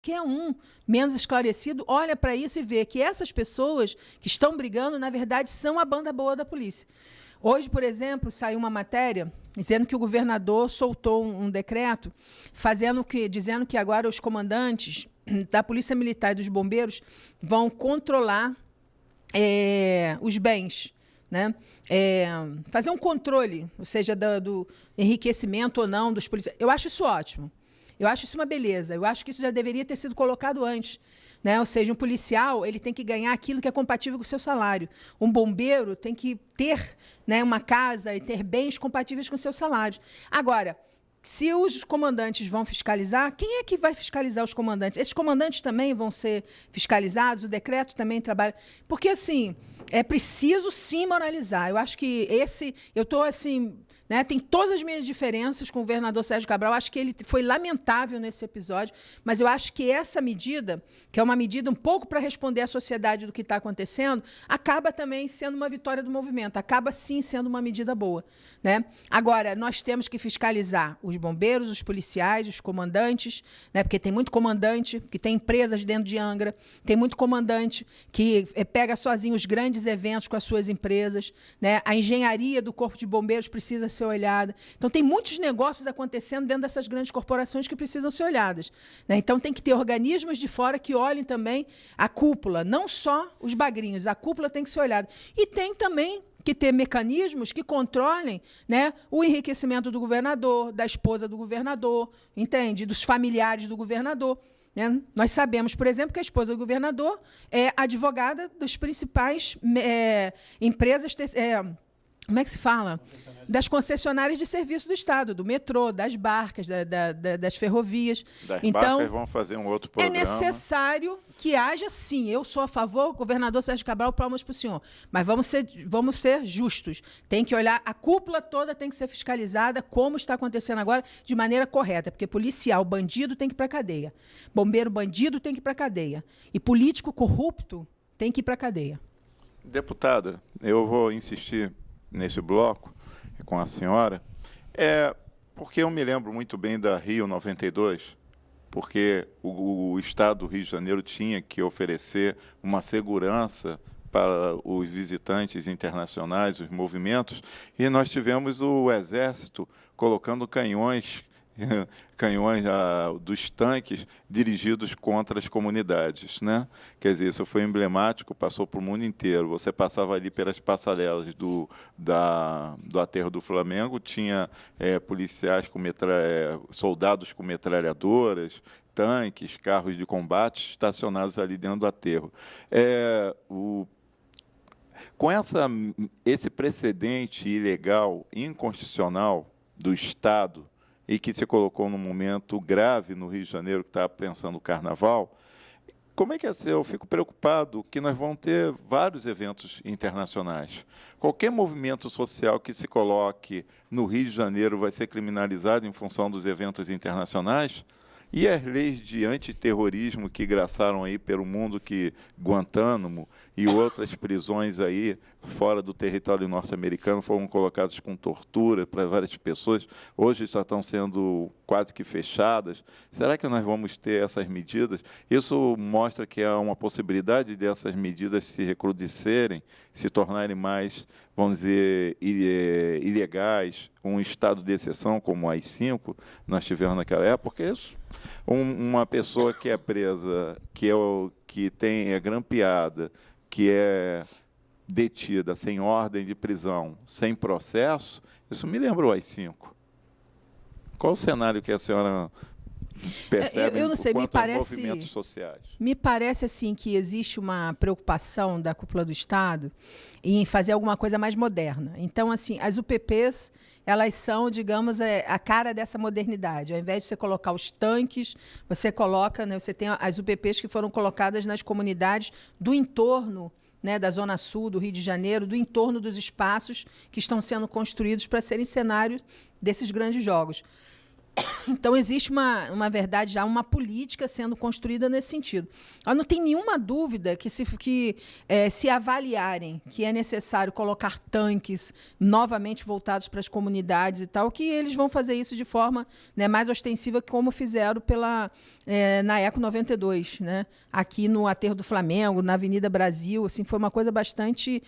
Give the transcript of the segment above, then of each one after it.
qualquer um menos esclarecido olha para isso e vê que essas pessoas que estão brigando, na verdade, são a banda boa da polícia. Hoje, por exemplo, saiu uma matéria dizendo que o governador soltou um decreto dizendo que agora os comandantes da Polícia Militar e dos bombeiros vão controlar os bens, né? Fazer um controle, ou seja, do enriquecimento ou não dos policiais. Eu acho isso ótimo. Eu acho isso uma beleza. Eu acho que isso já deveria ter sido colocado antes, né? Ou seja, um policial ele tem que ganhar aquilo que é compatível com o seu salário. Um bombeiro tem que ter, né, uma casa e ter bens compatíveis com o seu salário. Agora, se os comandantes vão fiscalizar, quem é que vai fiscalizar os comandantes? Esses comandantes também vão ser fiscalizados? O decreto também trabalha... Porque, assim, é preciso, sim, moralizar. Eu acho que eu estou, assim... Né, tem todas as minhas diferenças com o governador Sérgio Cabral. Acho que ele foi lamentável nesse episódio, mas eu acho que essa medida, que é uma medida um pouco para responder à sociedade do que está acontecendo, acaba também sendo uma vitória do movimento, acaba sim sendo uma medida boa, né? Agora, nós temos que fiscalizar os bombeiros, os policiais, os comandantes, né, porque tem muito comandante que tem empresas dentro de Angra, tem muito comandante que pega sozinho os grandes eventos com as suas empresas, né? A engenharia do Corpo de Bombeiros precisa ser olhada. Então, tem muitos negócios acontecendo dentro dessas grandes corporações que precisam ser olhadas, né? Então, tem que ter organismos de fora que olhem também a cúpula, não só os bagrinhos, a cúpula tem que ser olhada. E tem também que ter mecanismos que controlem, né, o enriquecimento do governador, da esposa do governador, entende? Dos familiares do governador. Né? Nós sabemos, por exemplo, que a esposa do governador é advogada das principais empresas... como é que se fala? Das concessionárias de serviço do Estado, do metrô, das barcas, das ferrovias. Das então, barcas vão fazer um outro programa. É necessário que haja, sim. Eu sou a favor, governador Sérgio Cabral, palmas para o senhor. Mas vamos ser justos. Tem que olhar, a cúpula toda tem que ser fiscalizada, como está acontecendo agora, de maneira correta. Porque policial bandido tem que ir para a cadeia. Bombeiro bandido tem que ir para a cadeia. E político corrupto tem que ir para a cadeia. Deputada, eu vou insistir nesse bloco com a senhora, porque eu me lembro muito bem da Rio 92, porque o Estado do Rio de Janeiro tinha que oferecer uma segurança para os visitantes internacionais, os movimentos, e nós tivemos o Exército colocando canhões dos tanques dirigidos contra as comunidades, né? Quer dizer, isso foi emblemático, passou para o mundo inteiro. Você passava ali pelas passarelas do aterro do Flamengo, tinha policiais soldados com metralhadoras, tanques, carros de combate estacionados ali dentro do aterro. Com esse precedente ilegal, inconstitucional do Estado, e que se colocou num momento grave no Rio de Janeiro, que está pensando o Carnaval, como é que é ser? Eu fico preocupado que nós vamos ter vários eventos internacionais. Qualquer movimento social que se coloque no Rio de Janeiro vai ser criminalizado em função dos eventos internacionais? E as leis de antiterrorismo que graçaram aí pelo mundo, que Guantánamo e outras prisões aí fora do território norte-americano foram colocadas com tortura para várias pessoas, hoje já estão sendo quase que fechadas. Será que nós vamos ter essas medidas? Isso mostra que há uma possibilidade dessas medidas se recrudescerem, se tornarem mais, vamos dizer, ilegais, um estado de exceção como o AI-5 nós tivemos naquela época, porque isso, uma pessoa que é presa, que é grampeada, que é detida sem ordem de prisão, sem processo, isso me lembra o AI-5. Qual o cenário que a senhora percebe eu não sei, quanto a movimentos sociais? Me parece assim que existe uma preocupação da cúpula do Estado em fazer alguma coisa mais moderna. Então, assim, as UPPs, elas são, digamos, a cara dessa modernidade. Ao invés de você colocar os tanques, você coloca, né, você tem as UPPs que foram colocadas nas comunidades do entorno, né, da Zona Sul, do Rio de Janeiro, do entorno dos espaços que estão sendo construídos para serem cenários desses grandes jogos. Então, existe, uma verdade, já uma política sendo construída nesse sentido. Não tem nenhuma dúvida que, se avaliarem que é necessário colocar tanques novamente voltados para as comunidades e tal, que eles vão fazer isso de forma, né, mais ostensiva, como fizeram na Eco 92, né, aqui no Aterro do Flamengo, na Avenida Brasil. Assim, foi uma coisa bastante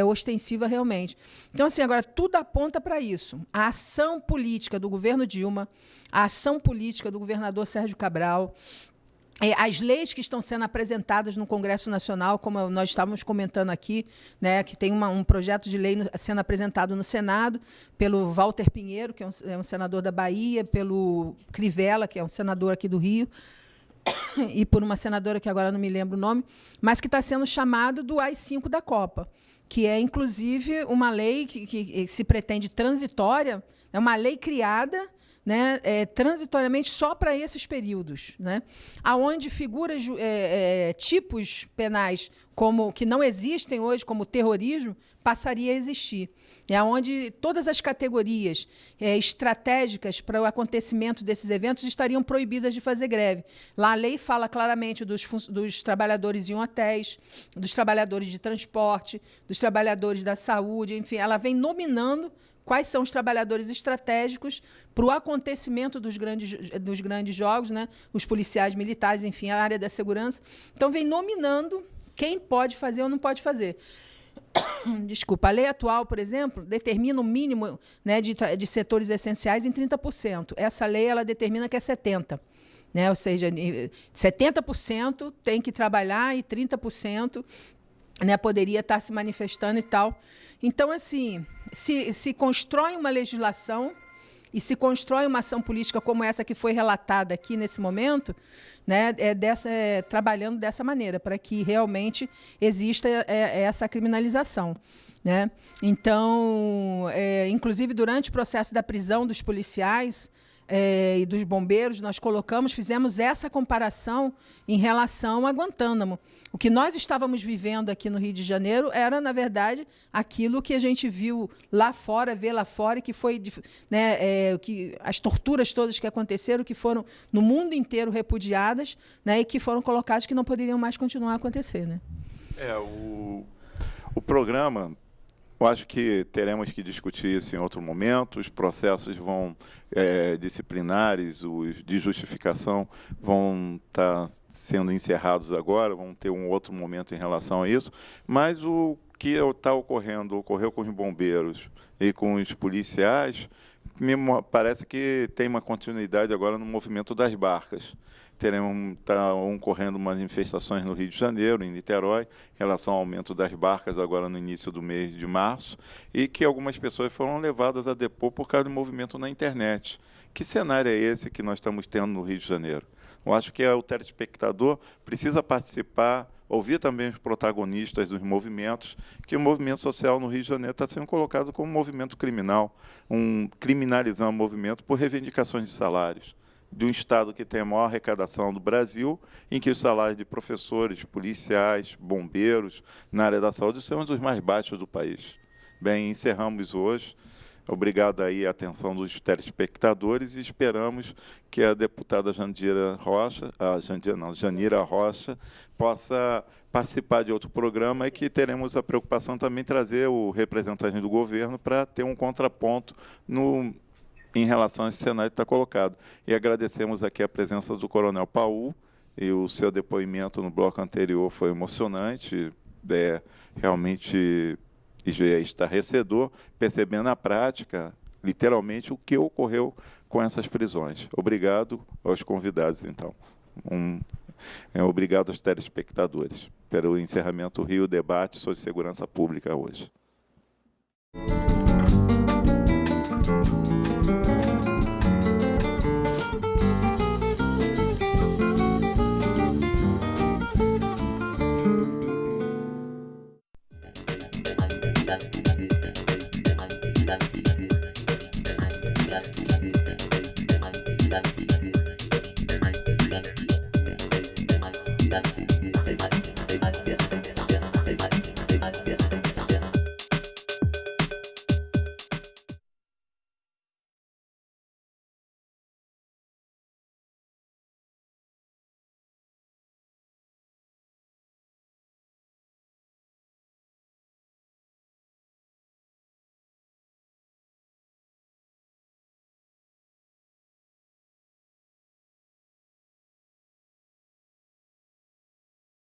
ostensiva, realmente. Então, assim, agora, tudo aponta para isso. A ação política do governo Dilma, a ação política do governador Sérgio Cabral, as leis que estão sendo apresentadas no Congresso Nacional, como nós estávamos comentando aqui, né, que tem um projeto de lei sendo apresentado no Senado pelo Walter Pinheiro, que é um senador da Bahia, pelo Crivella, que é um senador aqui do Rio, e por uma senadora que agora não me lembro o nome, mas que está sendo chamado do AI-5 da Copa, que é, inclusive, uma lei que se pretende transitória, é uma lei criada, né, transitoriamente só para esses períodos, né, aonde figuras, tipos penais que não existem hoje, como terrorismo, passaria a existir. É onde todas as categorias estratégicas para o acontecimento desses eventos estariam proibidas de fazer greve. Lá a lei fala claramente dos trabalhadores em hotéis, dos trabalhadores de transporte, dos trabalhadores da saúde, enfim, ela vem nominando quais são os trabalhadores estratégicos para o acontecimento dos grandes jogos, né? Os policiais militares, enfim, a área da segurança. Então, vem nominando quem pode fazer ou não pode fazer. Desculpa, a lei atual, por exemplo, determina o mínimo, né, de setores essenciais em 30%. Essa lei ela determina que é 70%. Né? Ou seja, 70% tem que trabalhar e 30%, né, poderia estar se manifestando e tal. Então, assim, se constrói uma legislação e se constrói uma ação política como essa que foi relatada aqui nesse momento, né, trabalhando dessa maneira, para que realmente exista essa criminalização. Né? Então, inclusive, durante o processo da prisão dos policiais e dos bombeiros, nós fizemos essa comparação em relação a Guantánamo. O que nós estávamos vivendo aqui no Rio de Janeiro era, na verdade, aquilo que a gente viu lá fora, e que foi, né, as torturas todas que aconteceram, que foram no mundo inteiro repudiadas, né, e que foram colocadas que não poderiam mais continuar a acontecer. Né? O programa, eu acho que teremos que discutir isso em outro momento. Os processos disciplinares, os de justificação, vão estar sendo encerrados agora, vão ter um outro momento em relação a isso, mas o que está ocorreu com os bombeiros e com os policiais, me parece que tem uma continuidade agora no movimento das barcas. Está ocorrendo manifestações no Rio de Janeiro, em Niterói, em relação ao aumento das barcas agora no início do mês de março, e que algumas pessoas foram levadas a depor por causa do movimento na internet. Que cenário é esse que nós estamos tendo no Rio de Janeiro? Eu acho que o telespectador precisa participar, ouvir também os protagonistas dos movimentos, que o movimento social no Rio de Janeiro está sendo colocado como um movimento criminal, criminalizando o movimento por reivindicações de salários, de um Estado que tem a maior arrecadação do Brasil, em que os salários de professores, policiais, bombeiros, na área da saúde, são um dos mais baixos do país. Bem, encerramos hoje. Obrigado aí a atenção dos telespectadores e esperamos que a deputada Janira Rocha possa participar de outro programa e que teremos a preocupação também de trazer o representante do governo para ter um contraponto em relação a esse cenário que está colocado. E agradecemos aqui a presença do Coronel Paul, e o seu depoimento no bloco anterior foi emocionante, realmente estarrecedor, percebendo na prática, literalmente, o que ocorreu com essas prisões. Obrigado aos convidados, então. Obrigado aos telespectadores pelo encerramento do Rio Debate sobre Segurança Pública hoje.